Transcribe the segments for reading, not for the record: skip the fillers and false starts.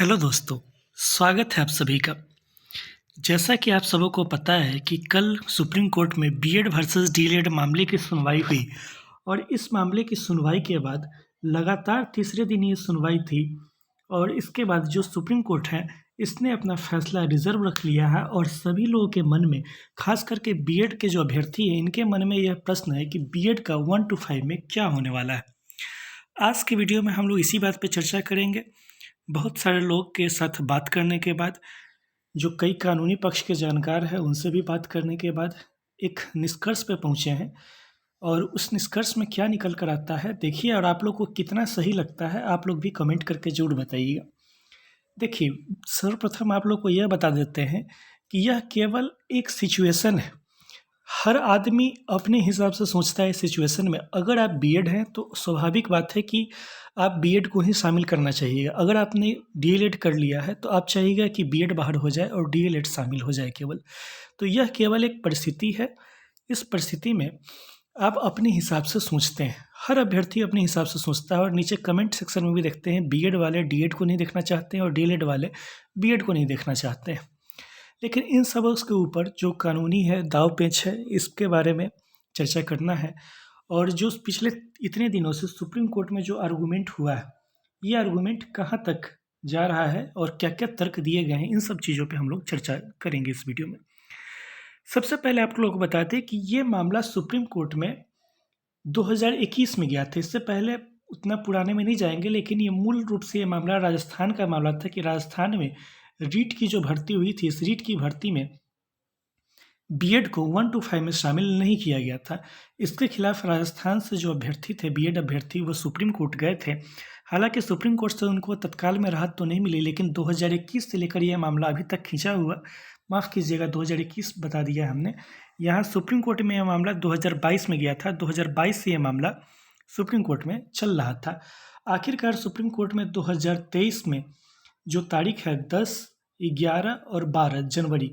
Hello दोस्तों, स्वागत है आप सभी का। जैसा कि आप सबों को पता है कि कल सुप्रीम कोर्ट में बीएड वर्सेस डीएलएड मामले की सुनवाई हुई और इस मामले की सुनवाई के बाद लगातार तीसरे दिन ये सुनवाई थी और इसके बाद जो सुप्रीम कोर्ट है इसने अपना फैसला रिजर्व रख लिया है और सभी लोगों के मन में, खास करके बीएड के जो अभ्यर्थी हैं इनके मन में यह प्रश्न है कि बीएड का 1 to 5 में क्या होने वाला है। आज की वीडियो में हम लोग इसी बात पे चर्चा करेंगे। बहुत सारे लोग के साथ बात करने के बाद, जो कई कानूनी पक्ष के जानकार हैं उनसे भी बात करने के बाद एक निष्कर्ष पे पहुँचे हैं और उस निष्कर्ष में क्या निकल कर आता है देखिए, और आप लोग को कितना सही लगता है आप लोग भी कमेंट करके ज़रूर बताइएगा। देखिए, सर्वप्रथम आप लोग को यह बता देते हैं कि यह केवल एक सिचुएशन है। हर आदमी अपने हिसाब से सोचता है इस सिचुएशन में। अगर आप बीएड हैं तो स्वाभाविक बात है कि आप बीएड को ही शामिल करना चाहिएगा। अगर आपने डीएलएड कर लिया है तो आप चाहिएगा कि बीएड बाहर हो जाए और डीएलएड शामिल हो जाए केवल। तो यह केवल एक परिस्थिति है। इस परिस्थिति में आप अपने हिसाब से सोचते हैं, हर अभ्यर्थी अपने हिसाब से सोचता है और नीचे कमेंट सेक्शन में भी देखते हैं बीएड वाले डीएड को नहीं देखना चाहते हैं और डीएलएड वाले बीएड को नहीं देखना चाहते हैं। लेकिन इन सब के ऊपर जो कानूनी है दाव पेच है, इसके बारे में चर्चा करना है। और जो पिछले इतने दिनों से सुप्रीम कोर्ट में जो आर्गूमेंट हुआ है, ये आर्गूमेंट कहाँ तक जा रहा है और क्या क्या तर्क दिए गए हैं, इन सब चीज़ों पे हम लोग चर्चा करेंगे इस वीडियो में। सबसे पहले आप लोग को बता दें कि ये मामला सुप्रीम कोर्ट में 2021 में गया था। इससे पहले उतना पुराने में नहीं जाएंगे, लेकिन ये मूल रूप से ये मामला राजस्थान का मामला था कि राजस्थान में रीट की जो भर्ती हुई थी, इस रीट की भर्ती में बीएड को 1 to 5 में शामिल नहीं किया गया था। इसके खिलाफ राजस्थान से जो अभ्यर्थी थे, बीएड अभ्यर्थी, वो सुप्रीम कोर्ट गए थे। हालांकि सुप्रीम कोर्ट से उनको तत्काल में राहत तो नहीं मिली, लेकिन 2021 से लेकर यह मामला अभी तक खींचा हुआ, माफ़ कीजिएगा 2021 बता दिया हमने। यहाँ सुप्रीम कोर्ट में यह मामला 2022 में गया था। 2022 से यह मामला सुप्रीम कोर्ट में चल रहा था। आखिरकार सुप्रीम कोर्ट में 2023 में जो तारीख है 10, 11 और 12 जनवरी,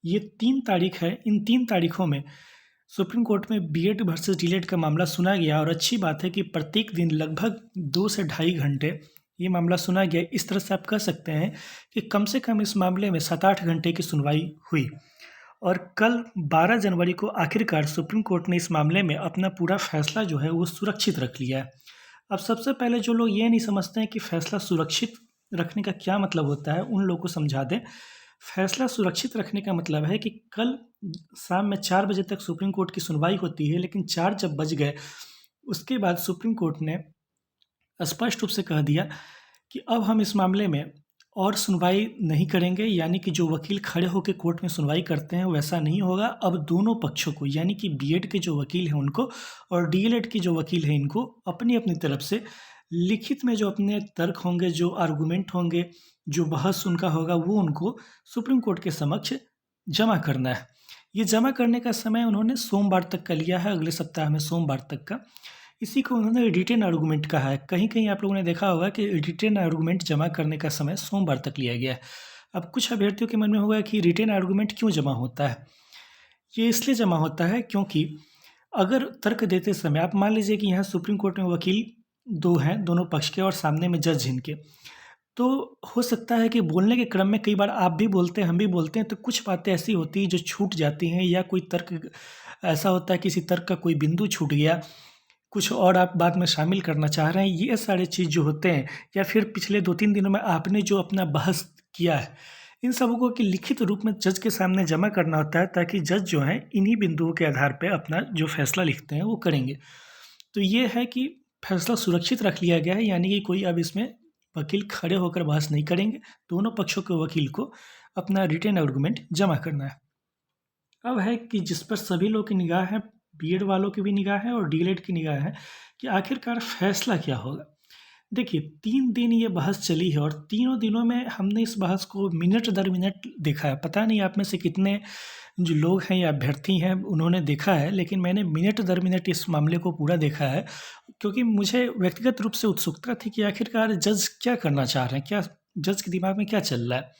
ये 3 तारीख है। इन 3 तारीखों में सुप्रीम कोर्ट में बीएड वर्सेस डीएलएड का मामला सुना गया और अच्छी बात है कि प्रत्येक दिन लगभग 2 से ढाई घंटे ये मामला सुना गया। इस तरह से आप कह सकते हैं कि कम से कम इस मामले में 7-8 घंटे की सुनवाई हुई और कल 12 जनवरी को आखिरकार सुप्रीम कोर्ट ने इस मामले में अपना पूरा फैसला जो है वो सुरक्षित रख लिया है। अब सबसे पहले जो लोग ये नहीं समझते हैं कि फैसला सुरक्षित रखने का क्या मतलब होता है, उन लोगों को समझा दें। फैसला सुरक्षित रखने का मतलब है कि कल शाम में 4 बजे तक सुप्रीम कोर्ट की सुनवाई होती है, लेकिन 4 जब बज गए उसके बाद सुप्रीम कोर्ट ने स्पष्ट रूप से कह दिया कि अब हम इस मामले में और सुनवाई नहीं करेंगे। यानी कि जो वकील खड़े होकर कोर्ट में सुनवाई करते हैं वैसा नहीं होगा। अब दोनों पक्षों को, यानी कि बीएड के जो वकील हैं उनको और डीएलएड के जो वकील हैं इनको अपनी अपनी तरफ से लिखित में जो अपने तर्क होंगे, जो आर्गूमेंट होंगे, जो बहस उनका होगा, वो उनको सुप्रीम कोर्ट के समक्ष जमा करना है। ये जमा करने का समय उन्होंने सोमवार तक का लिया है, अगले सप्ताह में सोमवार तक का। इसी को उन्होंने रिटेन आर्गूमेंट कहा है। कहीं कहीं आप लोगों ने देखा होगा कि रिटेन आर्गूमेंट जमा करने का समय सोमवार तक लिया गया है। अब कुछ अभ्यर्थियों के मन में होगा कि रिटेन आर्गूमेंट क्यों जमा होता है। ये इसलिए जमा होता है क्योंकि अगर तर्क देते समय, आप मान लीजिए कि यहाँ सुप्रीम कोर्ट में वकील 2 हैं, दोनों पक्ष के, और सामने में जज इनके, तो हो सकता है कि बोलने के क्रम में कई बार आप भी बोलते हैं, हम भी बोलते हैं, तो कुछ बातें ऐसी होती हैं जो छूट जाती हैं, या कोई तर्क ऐसा होता है, किसी तर्क का कोई बिंदु छूट गया, कुछ और आप बाद में शामिल करना चाह रहे हैं। ये सारे चीज़ जो होते हैं, या फिर पिछले 2-3 दिनों में आपने जो अपना बहस किया है, इन सबको की लिखित रूप में जज के सामने जमा करना होता है, ताकि जज जो हैं इन्हीं बिंदुओं के आधार पर अपना जो फैसला लिखते हैं वो करेंगे। तो ये है कि फैसला सुरक्षित रख लिया गया है, यानी कि कोई अब इसमें वकील खड़े होकर बहस नहीं करेंगे। दोनों पक्षों के वकील को अपना रिटेन आर्गूमेंट जमा करना है। अब है कि जिस पर सभी लोग की निगाह है, बीएड वालों की भी निगाह है और डीएलएड की निगाह है, कि आखिरकार फैसला क्या होगा। देखिए, 3 दिन ये बहस चली है और तीनों दिनों में हमने इस बहस को मिनट दर मिनट देखा है। पता नहीं आप में से कितने जो लोग हैं या अभ्यर्थी हैं उन्होंने देखा है, लेकिन मैंने मिनट दर मिनट इस मामले को पूरा देखा है, क्योंकि मुझे व्यक्तिगत रूप से उत्सुकता थी कि आखिरकार जज क्या करना चाह रहे हैं, क्या जज के दिमाग में क्या चल रहा है।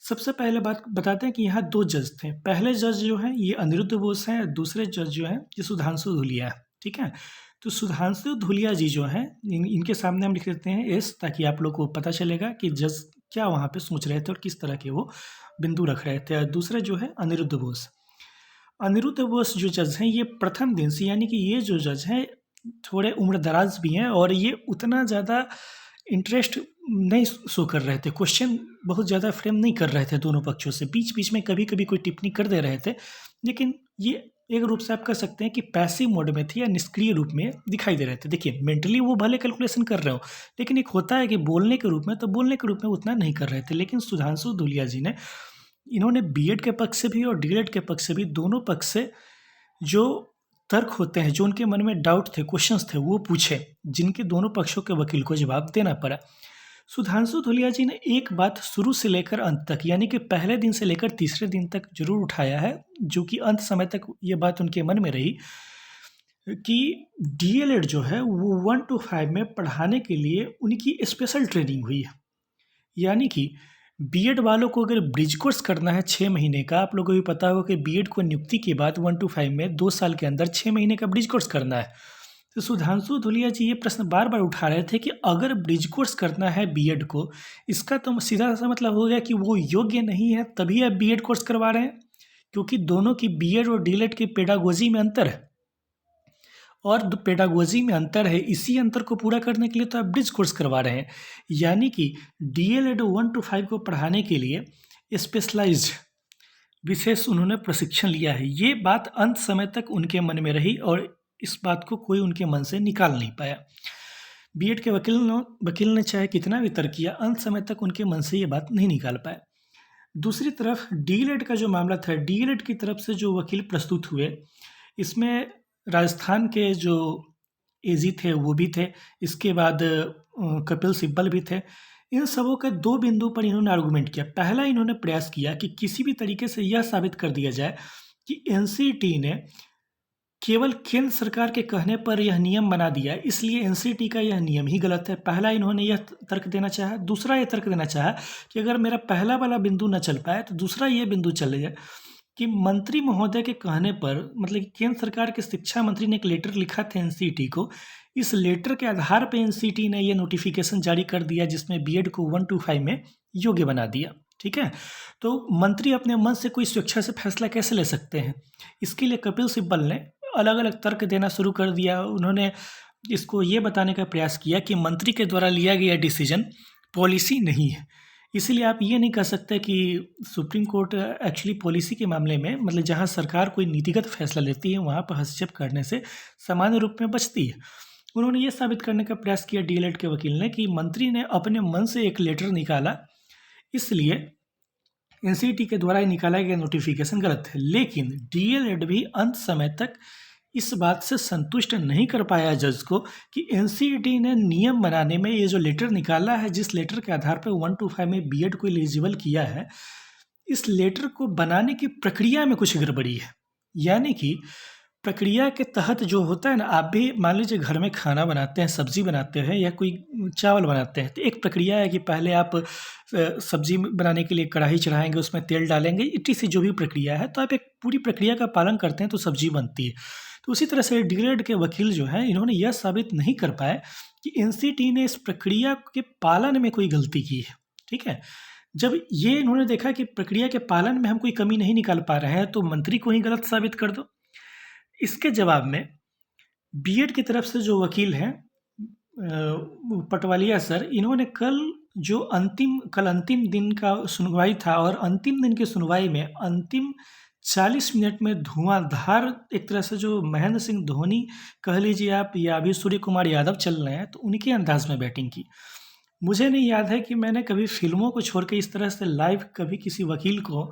सबसे पहले बात बताते हैं कि यहाँ 2 जज थे। पहले जज जो हैं ये अनिरुद्ध बोस हैं, दूसरे जज जो हैं ये सुधांशु धूलिया है। ठीक है, तो सुधांशु धूलिया जी जो हैं इनके सामने हम लिख देते हैं एस, ताकि आप लोग को पता चलेगा कि जज क्या वहाँ पे सोच रहे थे और किस तरह के वो बिंदु रख रहे थे। और दूसरा जो है अनिरुद्ध बोस। अनिरुद्ध बोस जो जज हैं ये प्रथम दिन से, यानी कि ये जो जज हैं थोड़े उम्रदराज भी हैं और ये उतना ज़्यादा इंटरेस्ट नहीं शो कर रहे थे, क्वेश्चन बहुत ज़्यादा फ्रेम नहीं कर रहे थे दोनों पक्षों से, बीच बीच में कभी कभी कोई टिप्पणी कर दे रहे थे, लेकिन ये एक रूप से आप कह सकते हैं कि पैसिव मोड में थे या निष्क्रिय रूप में दिखाई दे रहे थे। देखिए मेंटली वो भले कैलकुलेशन कर रहे हो, लेकिन एक होता है कि बोलने के रूप में, तो बोलने के रूप में उतना नहीं कर रहे थे। लेकिन सुधांशु धूलिया जी ने, इन्होंने बीएड के पक्ष से भी और डीएड के पक्ष से भी, दोनों पक्ष से जो तर्क होते हैं, जो उनके मन में डाउट थे, क्वेश्चंस थे, वो पूछे, जिनके दोनों पक्षों के वकील को जवाब देना पड़ा। सुधांशु धूलिया जी ने एक बात शुरू से लेकर अंत तक, यानी कि पहले दिन से लेकर तीसरे दिन तक जरूर उठाया है, जो कि अंत समय तक ये बात उनके मन में रही कि डीएलएड जो है वो 1 to 5 में पढ़ाने के लिए उनकी स्पेशल ट्रेनिंग हुई है। यानी कि बीएड वालों को अगर ब्रिज कोर्स करना है 6 महीने का, आप लोगों को भी पता होगा कि बीएड को नियुक्ति के बाद 1 to 5 में 2 साल के अंदर 6 महीने का ब्रिज कोर्स करना है। तो सुधांशु धूलिया जी ये प्रश्न बार बार उठा रहे थे कि अगर ब्रिज कोर्स करना है बीएड को, इसका तो सीधा सा मतलब हो गया कि वो योग्य नहीं है, तभी आप बीएड कोर्स करवा रहे हैं, क्योंकि दोनों की बीएड और डीएलएड की पेडागोजी में अंतर है, और पेडागोजी में अंतर है, इसी अंतर को पूरा करने के लिए तो आप ब्रिज कोर्स करवा रहे हैं। यानी कि डीएलएड 1 to 5 को पढ़ाने के लिए स्पेशलाइज्ड विशेष उन्होंने प्रशिक्षण लिया है। ये बात अंत समय तक उनके मन में रही और इस बात को कोई उनके मन से निकाल नहीं पाया। बीएड के वकील ने चाहे कितना भी तर्क किया, अंत समय तक उनके मन से ये बात नहीं निकाल पाया। दूसरी तरफ डीएलएड का जो मामला था, डीएलएड की तरफ से जो वकील प्रस्तुत हुए, इसमें राजस्थान के जो एजी थे वो भी थे, इसके बाद कपिल सिब्बल भी थे। इन सबों के 2 बिंदु पर इन्होंने आर्गूमेंट किया। पहला, इन्होंने प्रयास किया कि किसी भी तरीके से यह साबित कर दिया जाए कि एनसीईटी ने केवल केंद्र सरकार के कहने पर यह नियम बना दिया, इसलिए एनसीईटी का यह नियम ही गलत है। पहला इन्होंने यह तर्क देना चाहा। दूसरा ये तर्क देना चाहा कि अगर मेरा पहला वाला बिंदु न चल पाए तो दूसरा ये बिंदु चले जाए कि मंत्री महोदय के कहने पर, मतलब कि केंद्र सरकार के शिक्षा मंत्री ने एक लेटर लिखा था एनसीईटी को, इस लेटर के आधार पर एनसीईटी ने यह नोटिफिकेशन जारी कर दिया जिसमें बीएड को 1 to 5 में योग्य बना दिया। ठीक है, तो मंत्री अपने मन से कोई स्वेच्छा से फैसला कैसे ले सकते हैं? इसके लिए कपिल सिब्बल ने अलग अलग तर्क देना शुरू कर दिया। उन्होंने इसको ये बताने का प्रयास किया कि मंत्री के द्वारा लिया गया डिसीजन पॉलिसी नहीं है, इसीलिए आप ये नहीं कह सकते कि सुप्रीम कोर्ट एक्चुअली पॉलिसी के मामले में, मतलब जहाँ सरकार कोई नीतिगत फैसला लेती है वहाँ पर हस्तक्षेप करने से सामान्य रूप में बचती है। उन्होंने ये साबित करने का प्रयास किया डीएलएड के वकील ने कि मंत्री ने अपने मन से एक लेटर निकाला, इसलिए एनसीईटी के द्वारा निकाला गया नोटिफिकेशन गलत है। लेकिन डीएलएड भी अंत समय तक इस बात से संतुष्ट नहीं कर पाया जज को कि एनसीईटी ने नियम बनाने में ये जो लेटर निकाला है, जिस लेटर के आधार पर 1 to 5 में बीएड को एलिजिबल किया है, इस लेटर को बनाने की प्रक्रिया में कुछ गड़बड़ी है। यानी कि प्रक्रिया के तहत जो होता है ना, आप भी मान लीजिए घर में खाना बनाते हैं, सब्जी बनाते हैं या कोई चावल बनाते हैं, तो एक प्रक्रिया है कि पहले आप सब्जी बनाने के लिए कढ़ाई चढ़ाएंगे, उसमें तेल डालेंगे, इतनी सी जो भी प्रक्रिया है, तो आप एक पूरी प्रक्रिया का पालन करते हैं तो सब्जी बनती है। तो उसी तरह से डीएलएड के वकील जो हैं, इन्होंने यह साबित नहीं कर पाए कि एनसीईटी ने इस प्रक्रिया के पालन में कोई गलती की है। ठीक है, जब ये इन्होंने देखा कि प्रक्रिया के पालन में हम कोई कमी नहीं निकाल पा रहे हैं, तो मंत्री को ही गलत साबित कर दो। इसके जवाब में बीएड की तरफ से जो वकील हैं पटवालिया सर, इन्होंने कल अंतिम दिन का सुनवाई था, और अंतिम दिन की सुनवाई में अंतिम 40 मिनट में धुआंधार, एक तरह से जो महेंद्र सिंह धोनी कह लीजिए आप, या अभी सूर्य कुमार यादव चल रहे हैं, तो उनके अंदाज में बैटिंग की। मुझे नहीं याद है कि मैंने कभी फिल्मों को छोड़ के इस तरह से लाइव कभी किसी वकील को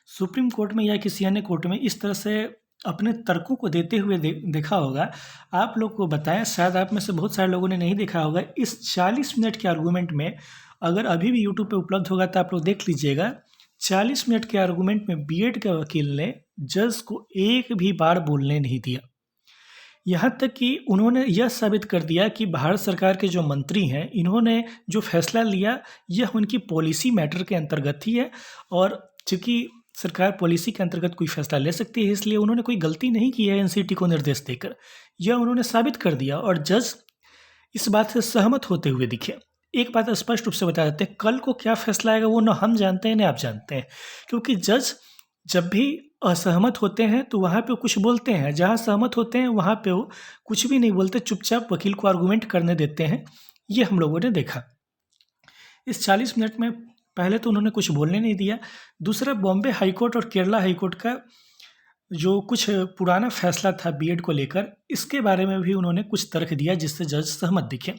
सुप्रीम कोर्ट में या किसी अन्य कोर्ट में इस तरह से अपने तर्कों को देते हुए देखा होगा। आप लोग को बताएं, शायद आप में से बहुत सारे लोगों ने नहीं देखा होगा। इस 40 मिनट के आर्गूमेंट में, अगर अभी भी यूट्यूब पे उपलब्ध होगा तो आप लोग देख लीजिएगा, 40 मिनट के आर्गूमेंट में बीएड के वकील ने जज को एक भी बार बोलने नहीं दिया। यहाँ तक कि उन्होंने यह साबित कर दिया कि भारत सरकार के जो मंत्री हैं, इन्होंने जो फैसला लिया यह उनकी पॉलिसी मैटर के अंतर्गत ही है, और चूँकि सरकार पॉलिसी के अंतर्गत कोई फैसला ले सकती है, इसलिए उन्होंने कोई गलती नहीं की है एनसीईटी को निर्देश देकर, यह उन्होंने साबित कर दिया, और जज इस बात से सहमत होते हुए दिखे। एक बात स्पष्ट रूप से बता देते हैं, कल को क्या फैसला आएगा वो ना हम जानते हैं ना आप जानते हैं, क्योंकि जज जब भी असहमत होते हैं तो वहाँ पे वो कुछ बोलते हैं, जहाँ सहमत होते हैं वहाँ पे वो कुछ भी नहीं बोलते, चुपचाप वकील को आर्गूमेंट करने देते हैं। ये हम लोगों ने देखा। इस 40 मिनट में पहले तो उन्होंने कुछ बोलने नहीं दिया। दूसरा, बॉम्बे हाई कोर्ट और केरला हाई कोर्ट का जो कुछ पुराना फैसला था बीएड को लेकर, इसके बारे में भी उन्होंने कुछ तर्क दिया जिससे जज सहमत दिखे।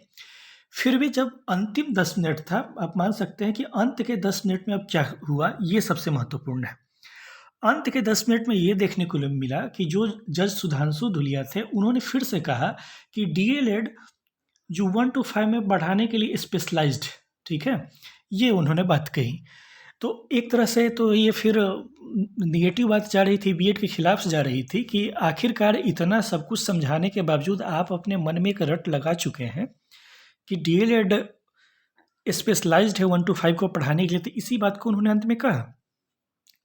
फिर भी जब अंतिम 10 मिनट था, आप मान सकते हैं कि अंत के 10 मिनट में अब क्या हुआ, ये सबसे महत्वपूर्ण है। अंत के 10 मिनट में ये देखने को मिला कि जो जज सुधांशु धुलिया थे, उन्होंने फिर से कहा कि डीएलएड जो 1 to 5 में बढ़ाने के लिए स्पेशलाइज्ड, ठीक है, ये उन्होंने बात कही। तो एक तरह से तो ये फिर नेगेटिव बात जा रही थी, बीएड के खिलाफ जा रही थी कि आखिरकार इतना सब कुछ समझाने के बावजूद आप अपने मन में एक रट लगा चुके हैं कि डीएलएड स्पेशलाइज्ड है 1 to 5 को पढ़ाने के लिए, तो इसी बात को उन्होंने अंत में कहा।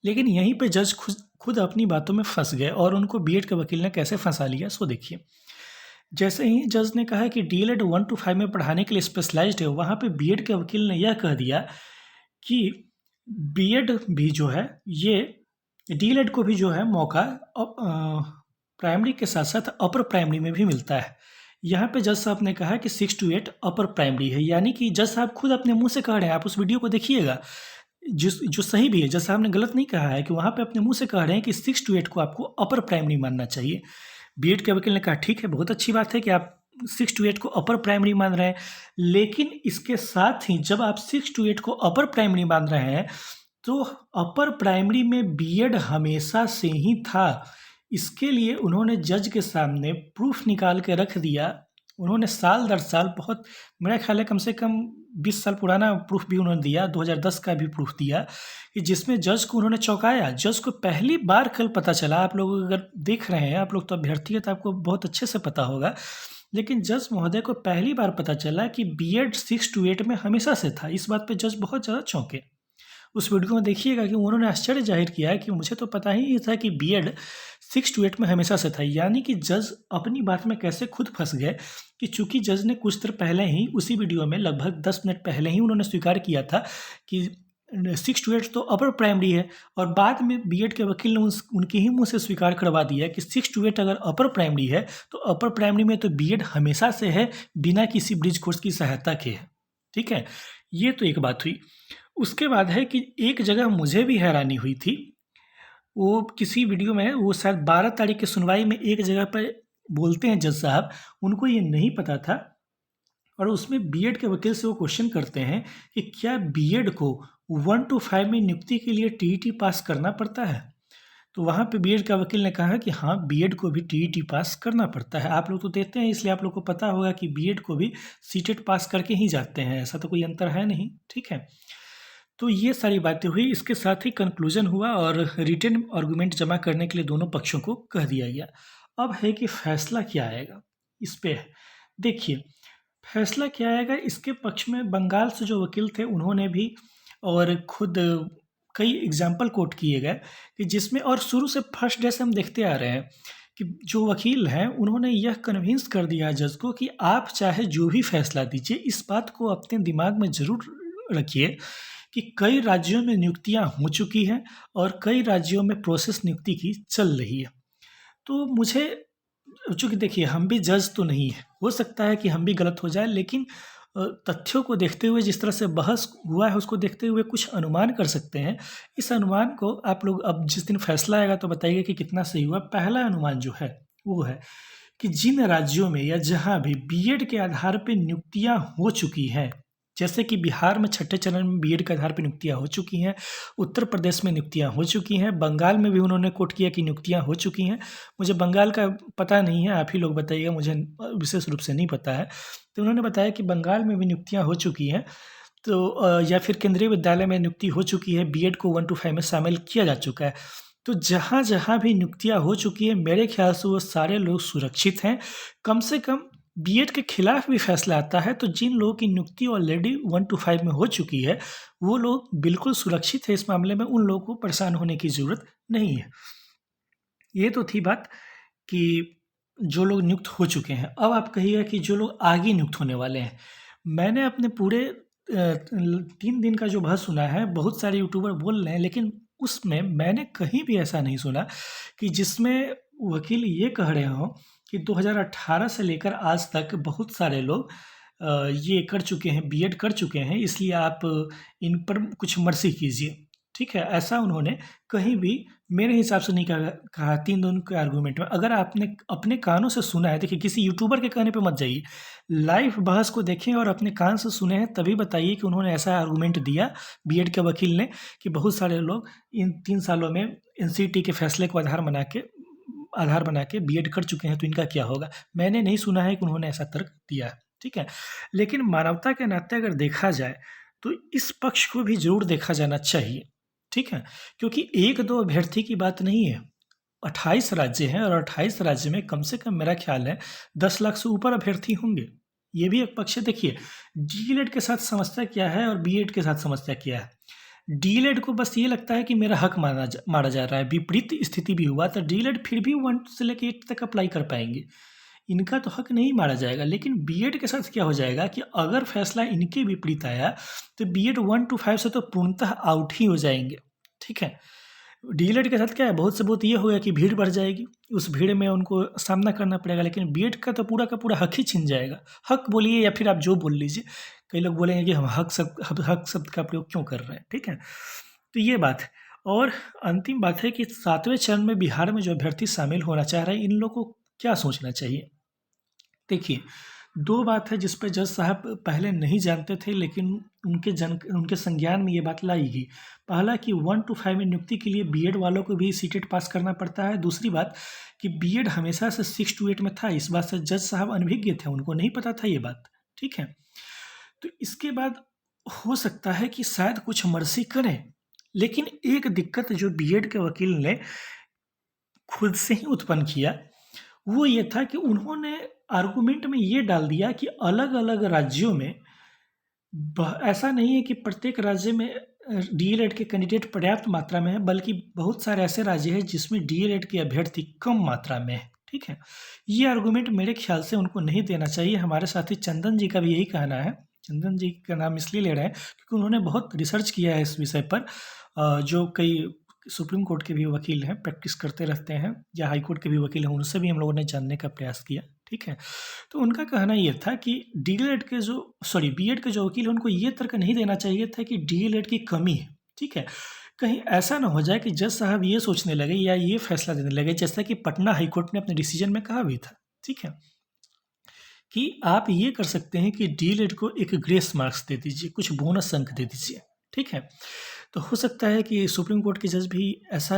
लेकिन यहीं पे जज खुद अपनी बातों में फंस गए और उनको बीएड के वकील ने कैसे फंसा लिया सो देखिए। जैसे ही जज ने कहा कि डीएलएड 1 to 5 में पढ़ाने के लिए स्पेशलाइज्ड है, वहाँ पे बीएड के वकील ने यह कह दिया कि बीएड भी जो है, ये डीएलएड को भी जो है मौका प्राइमरी के साथ साथ अपर प्राइमरी में भी मिलता है। यहाँ पे जज साहब ने कहा कि 6 to 8 अपर प्राइमरी है, यानी कि जज साहब खुद अपने मुंह से कह रहे हैं, आप उस वीडियो को देखिएगा, जो सही भी है, जज साहब ने गलत नहीं कहा है कि वहाँ पे अपने मुंह से कह रहे हैं कि 6 to 8 को आपको अपर प्राइमरी मानना चाहिए। बीएड के वकील ने कहा ठीक है, बहुत अच्छी बात है कि आप 6 to 8 को अपर प्राइमरी मान रहे हैं, लेकिन इसके साथ ही जब आप 6 to 8 को अपर प्राइमरी मान रहे हैं तो अपर प्राइमरी में बीएड हमेशा से ही था। इसके लिए उन्होंने जज के सामने प्रूफ निकाल के रख दिया। उन्होंने साल दर साल, बहुत मेरा ख्याल है कम से कम 20 साल पुराना प्रूफ भी उन्होंने दिया, 2010 का भी प्रूफ दिया, कि जिसमें जज को उन्होंने चौंकाया। जज को पहली बार कल पता चला, आप लोग अगर देख रहे हैं, आप लोग तो अभ्यर्थी हैं तो आपको बहुत अच्छे से पता होगा, लेकिन जज महोदय को पहली बार पता चला कि बीएड 6 to 8 में हमेशा से था। इस बात पे जज बहुत ज़्यादा चौंके। उस वीडियो में देखिएगा कि उन्होंने आश्चर्य जाहिर किया है कि मुझे तो पता ही नहीं था कि बीएड 6 to 8 में हमेशा से था। यानी कि जज अपनी बात में कैसे खुद फंस गए कि चूंकि जज ने कुछ देर पहले ही, उसी वीडियो में लगभग 10 मिनट पहले ही उन्होंने स्वीकार किया था कि 6 to 8 तो अपर प्राइमरी है, और बाद में बीएड के वकील ने उनके ही मुंह से स्वीकार करवा दिया कि 6 to 8 अगर अपर प्राइमरी है तो अपर प्राइमरी में तो बीएड हमेशा से है, बिना किसी ब्रिज कोर्स की सहायता के है। ठीक है, ये तो एक बात हुई। उसके बाद है कि एक जगह मुझे भी हैरानी हुई थी, वो किसी वीडियो में, वो शायद 12 तारीख की सुनवाई में एक जगह पर बोलते हैं जज साहब, उनको ये नहीं पता था, और उसमें बीएड के वकील से वो क्वेश्चन करते हैं कि क्या बीएड को 1 to 5 में नियुक्ति के लिए टीईटी पास करना पड़ता है। तो वहाँ पे बीएड का वकील ने कहा कि हाँ, बीएड को भी टीईटी पास करना पड़ता है। आप लोग तो देते हैं, इसलिए आप लोग को पता होगा कि बीएड को भी सीटेट पास करके ही जाते हैं, ऐसा तो कोई अंतर है नहीं। ठीक है, तो ये सारी बातें हुई। इसके साथ ही कंक्लूजन हुआ और रिटन आर्गूमेंट जमा करने के लिए दोनों पक्षों को कह दिया गया। अब है कि फैसला क्या आएगा इस पे। देखिए, फैसला क्या आएगा, इसके पक्ष में बंगाल से जो वकील थे उन्होंने भी, और खुद कई एग्जाम्पल कोट किए गए कि जिसमें, और शुरू से फर्स्ट डे से हम देखते आ रहे हैं कि जो वकील हैं उन्होंने यह कन्विंस कर दिया जज को कि आप चाहे जो भी फैसला दीजिए, इस बात को अपने दिमाग में ज़रूर रखिए कि कई राज्यों में नियुक्तियां हो चुकी हैं और कई राज्यों में प्रोसेस नियुक्ति की चल रही है। तो मुझे, चूँकि देखिए हम भी जज तो नहीं है, हो सकता है कि हम भी गलत हो जाए, लेकिन तथ्यों को देखते हुए, जिस तरह से बहस हुआ है उसको देखते हुए कुछ अनुमान कर सकते हैं। इस अनुमान को आप लोग, अब जिस दिन फैसला आएगा तो बताइए कि कितना सही हुआ। पहला अनुमान जो है वो है कि जिन राज्यों में या जहाँ भी बीएड के आधार पर नियुक्तियाँ हो चुकी हैं, जैसे कि बिहार में छठे चरण में बीएड के आधार पर नियुक्तियाँ हो चुकी हैं, उत्तर प्रदेश में नियुक्तियाँ हो चुकी हैं, बंगाल में भी उन्होंने कोट किया कि नियुक्तियाँ हो चुकी हैं। मुझे बंगाल का पता नहीं है, आप ही लोग बताइएगा, मुझे विशेष रूप से नहीं पता है। तो उन्होंने बताया कि बंगाल में भी नियुक्तियाँ हो चुकी हैं, तो या फिर केंद्रीय विद्यालय में नियुक्ति हो चुकी है, बीएड को 1 to 5 में शामिल किया जा चुका है। तो जहाँ जहाँ भी नियुक्तियाँ हो चुकी है, मेरे ख्याल से वो सारे लोग सुरक्षित हैं। कम से कम बीएड के खिलाफ भी फैसला आता है तो जिन लोगों की नियुक्ति ऑलरेडी 1 to 5 में हो चुकी है, वो लोग बिल्कुल सुरक्षित है। इस मामले में उन लोगों को परेशान होने की ज़रूरत नहीं है। ये तो थी बात कि जो लोग नियुक्त हो चुके हैं। अब आप कहिएगा कि जो लोग आगे नियुक्त होने वाले हैं, मैंने अपने पूरे 3 दिन का जो बहस सुना है, बहुत सारे यूट्यूबर बोल रहे हैं, लेकिन उसमें मैंने कहीं भी ऐसा नहीं सुना कि जिसमें वकील ये कह रहे हों कि 2018 से लेकर आज तक बहुत सारे लोग ये कर चुके हैं, बीएड कर चुके हैं, इसलिए आप इन पर कुछ मर्सी कीजिए। ठीक है? ऐसा उन्होंने कहीं भी मेरे हिसाब से नहीं कहा 3 दिन के आर्गूमेंट में। अगर आपने अपने कानों से सुना है, देखिए किसी यूट्यूबर के कहने पे मत जाइए। लाइव बहस को देखें और अपने कान से सुने हैं, तभी बताइए कि उन्होंने ऐसा आर्गूमेंट दिया बीएड के वकील ने कि बहुत सारे लोग इन 3 सालों में एनसीटी के फैसले को आधार बना के बीएड कर चुके हैं, तो इनका क्या होगा? मैंने नहीं सुना है कि उन्होंने ऐसा तर्क दिया है। ठीक है? लेकिन मानवता के नाते अगर देखा जाए, तो इस पक्ष को भी ज़रूर देखा जाना चाहिए। ठीक है? क्योंकि 1-2 अभ्यर्थी की बात नहीं है। 28 राज्य हैं और 28 राज्य में कम से कम मेरा ख्याल है 10 लाख से ऊपर अभ्यर्थी होंगे। ये भी एक पक्ष है। देखिए, डीएलएड के साथ समस्या क्या है और बीएड के साथ समस्या क्या है? डीएलएड को बस ये लगता है कि मेरा हक मारा जा रहा है। विपरीत स्थिति भी हुआ तो डीएलएड फिर भी 1 से लेके 8 तक अप्लाई कर पाएंगे। इनका तो हक नहीं मारा जाएगा। लेकिन बीएड के साथ क्या हो जाएगा कि अगर फैसला इनके विपरीत आया, तो बीएड 1 to 5 से तो पूर्णतः आउट ही हो जाएंगे। ठीक है? डीएलएड के साथ क्या है, बहुत से बहुत ये होगा कि भीड़ बढ़ जाएगी, उस भीड़ में उनको सामना करना पड़ेगा। लेकिन बीएड का तो पूरा का पूरा हक ही छिन जाएगा। हक बोलिए या फिर आप जो बोल लीजिए। कई लोग बोलेंगे कि हम हक शब्द का प्रयोग क्यों कर रहे हैं। ठीक है? तो ये बात है। और अंतिम बात है कि 7वें चरण में बिहार में जो अभ्यर्थी शामिल होना चाह रहे हैं, इन लोगों को क्या सोचना चाहिए? देखिए, 2 बात है जिस पे जज साहब पहले नहीं जानते थे, लेकिन उनके संज्ञान में ये बात लाई गई। पहला कि 1 to 5 में नियुक्ति के लिए बीएड वालों को भी सीटेट पास करना पड़ता है। दूसरी बात कि बीएड हमेशा से 6 to 8 में था। इस बात से जज साहब अनभिज्ञ थे, उनको नहीं पता था ये बात। ठीक है? तो इसके बाद हो सकता है कि शायद कुछ मर्सी करें, लेकिन एक दिक्कत जो बीएड के वकील ने खुद से ही उत्पन्न किया, वो ये था कि उन्होंने आर्गुमेंट में ये डाल दिया कि अलग-अलग राज्यों में ऐसा नहीं है कि प्रत्येक राज्य में डीएलएड के कैंडिडेट पर्याप्त मात्रा में है, बल्कि बहुत सारे ऐसे राज्य हैं जिसमें डीएलएड के अभ्यर्थी कम मात्रा में है। ठीक है? ये आर्गुमेंट मेरे ख्याल से उनको नहीं देना चाहिए। हमारे साथी चंदन जी का भी यही कहना है। चंदन जी का नाम इसलिए ले रहे हैं क्योंकि उन्होंने बहुत रिसर्च किया है इस विषय पर। जो कई सुप्रीम कोर्ट के भी वकील हैं, प्रैक्टिस करते रहते हैं, या हाई कोर्ट के भी वकील हैं, उनसे भी हम लोगों ने जानने का प्रयास किया। ठीक है? तो उनका कहना ये था कि बीएड के जो वकील हैं, उनको ये तर्क नहीं देना चाहिए था कि डीएलएड की कमी है। ठीक है? कहीं ऐसा ना हो जाए कि जज साहब ये सोचने लगे या ये फैसला देने लगे, जैसा कि पटना हाई कोर्ट ने अपने डिसीजन में कहा भी था। ठीक है? कि आप ये कर सकते हैं कि डीएलएड को एक ग्रेस मार्क्स दे दीजिए, कुछ बोनस अंक दे दीजिए। ठीक है? तो हो सकता है कि सुप्रीम कोर्ट के जज भी ऐसा,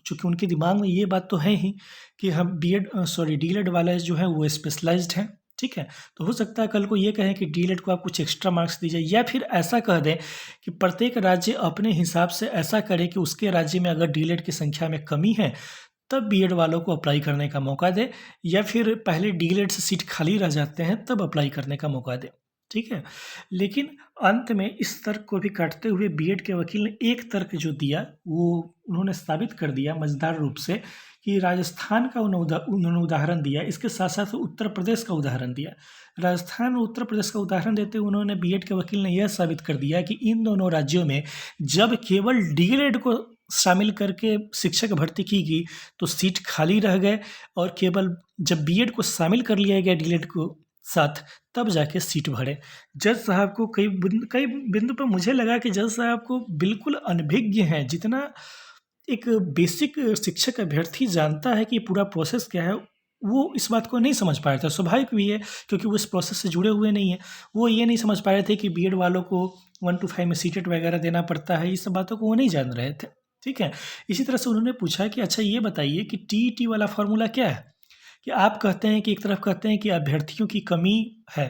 चूँकि उनके दिमाग में ये बात तो है ही कि हम डीएलएड वाले जो हैं वो स्पेशलाइज्ड हैं। ठीक है? तो हो सकता है कल को ये कहें कि डीएलएड को आप कुछ एक्स्ट्रा मार्क्स दीजिए, या फिर ऐसा कह दें कि प्रत्येक राज्य अपने हिसाब से ऐसा करे कि उसके राज्य में अगर डीएलएड की संख्या में कमी है, तब बीएड वालों को अप्लाई करने का मौका दें, या फिर पहले डीएलएड से सीट खाली रह जाते हैं तब अप्लाई करने का मौका दें। ठीक है? लेकिन अंत में इस तर्क को भी काटते हुए बीएड के वकील ने एक तर्क जो दिया, वो उन्होंने साबित कर दिया मज़ेदार रूप से कि राजस्थान का उन्होंने उदाहरण दिया। इसके साथ-साथ उत्तर प्रदेश का उदाहरण दिया। राजस्थान और उत्तर प्रदेश का उदाहरण देते हुए उन्होंने बीएड के वकील ने यह साबित कर दिया कि इन दोनों राज्यों में जब केवल डीएलएड को शामिल करके शिक्षक भर्ती की गई, तो सीट खाली रह गए, और केवल जब बीएड को शामिल कर लिया गया डीएलएड को साथ, तब जाके सीट भरे। जज साहब को कई बिंदु पर मुझे लगा कि जज साहब को बिल्कुल अनभिज्ञ हैं। जितना एक बेसिक शिक्षक अभ्यर्थी जानता है कि पूरा प्रोसेस क्या है, वो इस बात को नहीं समझ पा रहे थे। स्वाभाविक भी है, क्योंकि वो इस प्रोसेस से जुड़े हुए नहीं हैं। वो ये नहीं समझ पा रहे थे कि बीएड वालों को 1 to 5 में सीटेट वगैरह देना पड़ता है। इस सब बातों को वो नहीं जान रहे थे। ठीक है? इसी तरह से उन्होंने पूछा कि अच्छा ये बताइए कि टीईटी वाला फ़ॉर्मूला क्या है? कि आप कहते हैं कि एक तरफ कहते हैं कि अभ्यर्थियों की कमी है।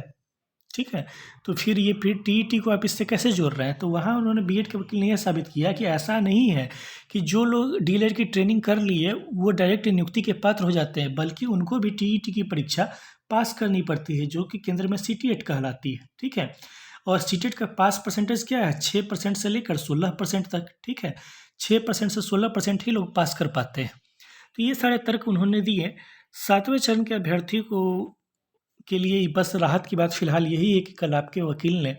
ठीक है? तो फिर टीईटी को आप इससे कैसे जोड़ रहे हैं? तो वहाँ उन्होंने बीएड के वकील ने यह साबित किया कि ऐसा नहीं है कि जो लोग डीएलएड की ट्रेनिंग कर लिए वो डायरेक्ट नियुक्ति के पात्र हो जाते हैं, बल्कि उनको भी टीईटी की परीक्षा पास करनी पड़ती है, जो कि केंद्र में सीटीएट कहलाती है। ठीक है? और सीटेट का पास परसेंटेज क्या है? 6% से लेकर 16% तक। ठीक है? 6% से 16% ही लोग पास कर पाते हैं। तो ये सारे तर्क उन्होंने दिए। 7वें चरण के अभ्यर्थी को के लिए बस राहत की बात फ़िलहाल यही है कि कल आपके वकील ने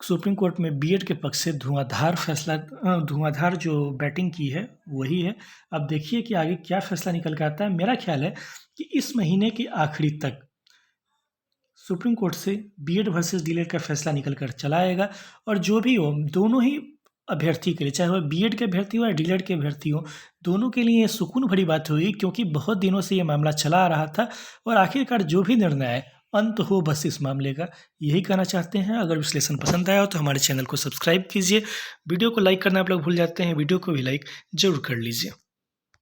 सुप्रीम कोर्ट में बीएड के पक्ष से धुआंधार जो बैटिंग की है वही है। अब देखिए कि आगे क्या फैसला निकल के आता है। मेरा ख्याल है कि इस महीने के आखिरी तक सुप्रीम कोर्ट से बीएड वर्सेस डीएलएड का फैसला निकल कर चला आएगा और जो भी हो दोनों ही अभ्यर्थी के लिए, चाहे वह बीएड के अभ्यर्थी हो या डीएलएड के अभ्यर्थी हो, दोनों के लिए सुकून भरी बात होगी, क्योंकि बहुत दिनों से ये मामला चला आ रहा था और आखिरकार जो भी निर्णय आए अंत हो बस इस मामले का, यही कहना चाहते हैं। अगर विश्लेषण पसंद आया हो तो हमारे चैनल को सब्सक्राइब कीजिए। वीडियो को लाइक करना आप लोग भूल जाते हैं, वीडियो को भी लाइक जरूर कर लीजिए।